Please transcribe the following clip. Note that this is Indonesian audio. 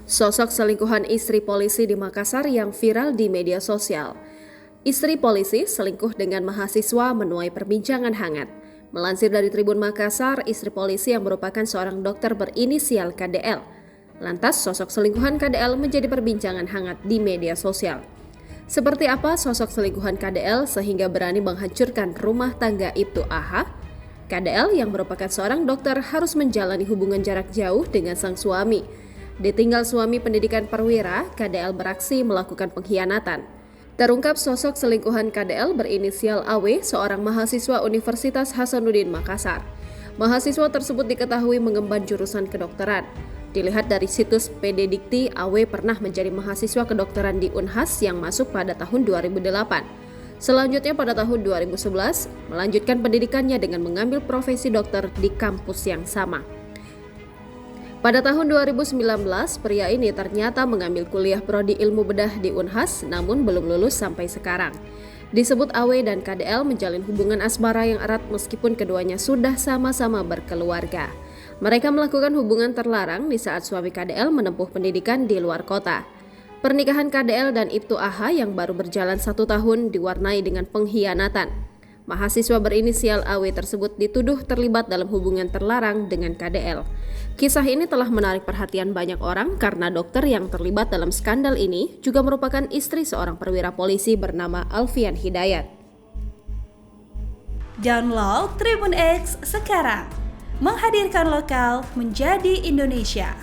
Sosok selingkuhan istri polisi di Makassar yang viral di media sosial. Istri polisi selingkuh dengan mahasiswa menuai perbincangan hangat. Melansir dari Tribun Makassar, istri polisi yang merupakan seorang dokter berinisial KDL. Lantas, sosok selingkuhan KDL menjadi perbincangan hangat di media sosial. Seperti apa sosok selingkuhan KDL sehingga berani menghancurkan rumah tangga Ibtu AH? KDL yang merupakan seorang dokter harus menjalani hubungan jarak jauh dengan sang suami. Ditinggal suami pendidikan perwira, KDL beraksi melakukan pengkhianatan. Terungkap sosok selingkuhan KDL berinisial AW, seorang mahasiswa Universitas Hasanuddin Makassar. Mahasiswa tersebut diketahui mengemban jurusan kedokteran. Dilihat dari situs PD Dikti, AW pernah menjadi mahasiswa kedokteran di Unhas yang masuk pada tahun 2008. Selanjutnya pada tahun 2011, melanjutkan pendidikannya dengan mengambil profesi dokter di kampus yang sama. Pada tahun 2019, pria ini ternyata mengambil kuliah prodi ilmu bedah di Unhas, namun belum lulus sampai sekarang. Disebut AW dan KDL menjalin hubungan asmara yang erat meskipun keduanya sudah sama-sama berkeluarga. Mereka melakukan hubungan terlarang di saat suami KDL menempuh pendidikan di luar kota. Pernikahan KDL dan Ibtu AH yang baru berjalan 1 tahun diwarnai dengan pengkhianatan. Mahasiswa berinisial AW tersebut dituduh terlibat dalam hubungan terlarang dengan KDL. Kisah ini telah menarik perhatian banyak orang karena dokter yang terlibat dalam skandal ini juga merupakan istri seorang perwira polisi bernama Alfian Hidayat. Download Tribun X sekarang, menghadirkan lokal menjadi Indonesia.